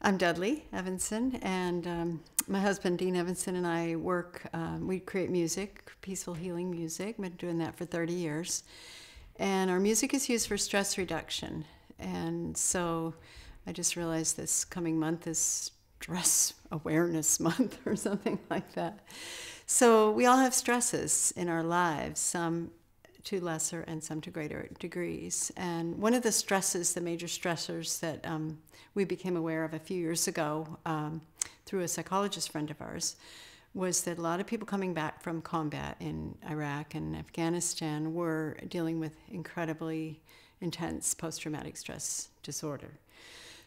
I'm Dudley Evanson, and my husband Dean Evanson and I work. We create music, peaceful healing music. Been doing that for 30 years, and our music is used for stress reduction. And so, I just realized this coming month is Stress Awareness Month or something like that. So we all have stresses in our lives, some to lesser and some to greater degrees. And one of the stresses, the major stressors that we became aware of a few years ago through a psychologist friend of ours was that a lot of people coming back from combat in Iraq and Afghanistan were dealing with incredibly intense post-traumatic stress disorder.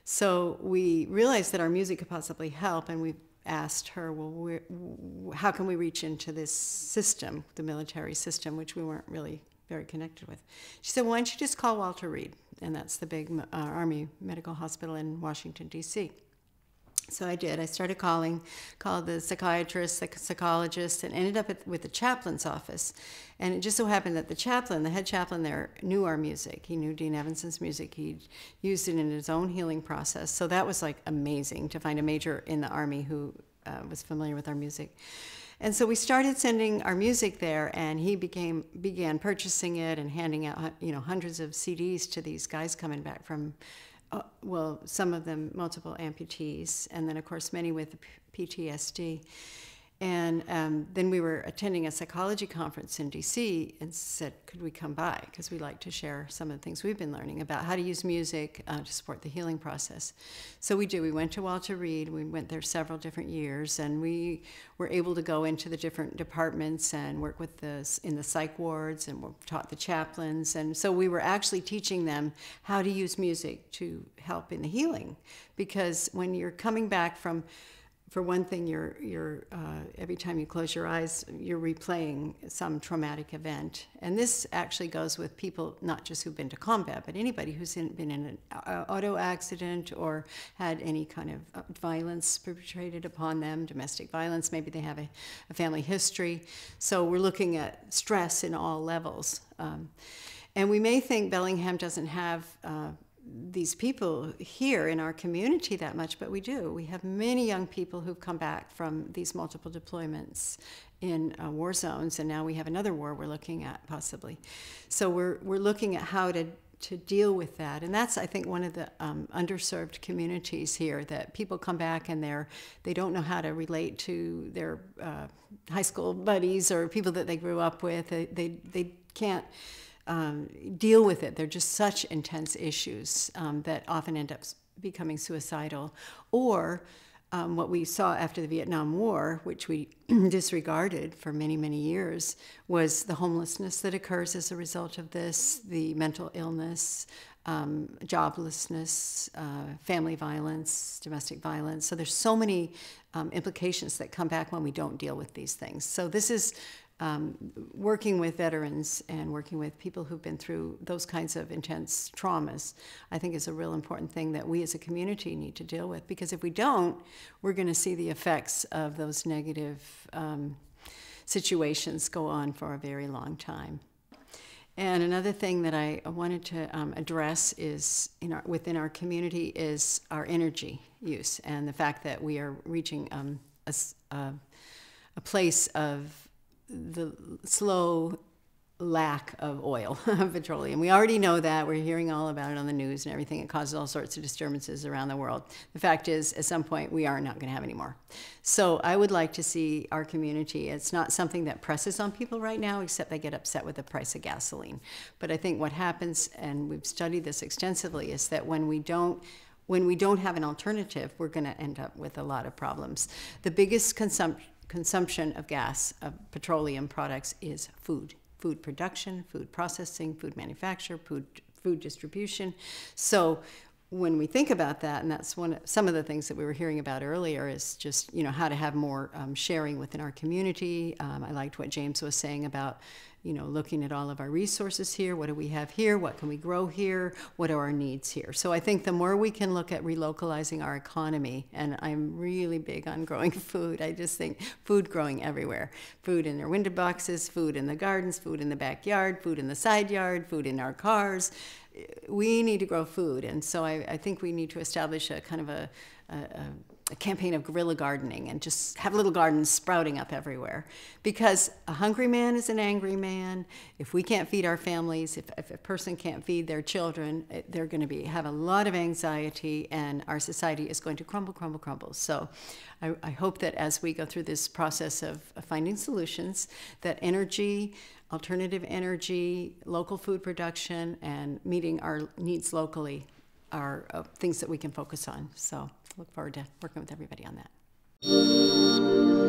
So we realized that our music could possibly help, and we asked her, well, how can we reach into this system, the military system, which we weren't really very connected with. She said, why don't you just call Walter Reed? And that's the big Army Medical Hospital in Washington, D.C. So I did. I started called the psychiatrist, the psychologist, and ended up with the chaplain's office. And it just so happened that the chaplain, the head chaplain there, knew our music. He knew Dean Evanson's music. He'd used it in his own healing process. So that was like amazing to find a major in the Army who was familiar with our music. And so we started sending our music there, and he began purchasing it and handing out, hundreds of CDs to these guys coming back from, well, some of them multiple amputees, and then of course many with PTSD. And then we were attending a psychology conference in DC and said, could we come by? Because we like to share some of the things we've been learning about how to use music to support the healing process. So we do. We went to Walter Reed. We went there several different years, and we were able to go into the different departments and work with in the psych wards, and we taught the chaplains. And so we were actually teaching them how to use music to help in the healing. Because when you're coming back from, for one thing, you're every time you close your eyes, you're replaying some traumatic event. And this actually goes with people, not just who've been to combat, but anybody who's been in an auto accident or had any kind of violence perpetrated upon them, domestic violence. Maybe they have a family history. So we're looking at stress in all levels. And we may think Bellingham doesn't have these people here in our community that much, but we do. We have many young people who've come back from these multiple deployments in war zones, and now we have another war we're looking at possibly. So we're looking at how to deal with that, and that's, I think, one of the underserved communities here, that people come back and they don't know how to relate to their high school buddies or people that they grew up with. They can't deal with it. They're just such intense issues that often end up becoming suicidal. Or what we saw after the Vietnam War, which we disregarded for many, many years, was the homelessness that occurs as a result of this, the mental illness, joblessness, family violence, domestic violence. So there's so many implications that come back when we don't deal with these things. So this is working with veterans and working with people who've been through those kinds of intense traumas, I think is a real important thing that we as a community need to deal with. Because if we don't, we're going to see the effects of those negative situations go on for a very long time. And another thing that I wanted to address is within our community is our energy use, and the fact that we are reaching a place of the slow lack of oil, of petroleum. We already know that. We're hearing all about it on the news and everything. It causes all sorts of disturbances around the world. The fact is, at some point, we are not going to have any more. So I would like to see our community, it's not something that presses on people right now, except they get upset with the price of gasoline. But I think what happens, and we've studied this extensively, is that when we don't have an alternative, we're going to end up with a lot of problems. The biggest consumption of gas, of petroleum products, is food production, food processing, food manufacture, food distribution. So when we think about that, and that's some of the things that we were hearing about earlier, is just how to have more sharing within our community. I liked what James was saying about looking at all of our resources here. What do we have here? What can we grow here? What are our needs here? So I think the more we can look at relocalizing our economy, and I'm really big on growing food. I just think food growing everywhere. Food in their window boxes, food in the gardens, food in the backyard, food in the side yard, food in our cars. We need to grow food. And so I think we need to establish a kind of a campaign of guerrilla gardening and just have little gardens sprouting up everywhere. Because a hungry man is an angry man. If we can't feed our families, if a person can't feed their children, they're going to have a lot of anxiety, and our society is going to crumble, crumble, crumble. So I hope that as we go through this process of finding solutions, that energy, alternative energy, local food production, and meeting our needs locally are things that we can focus on. So look forward to working with everybody on that.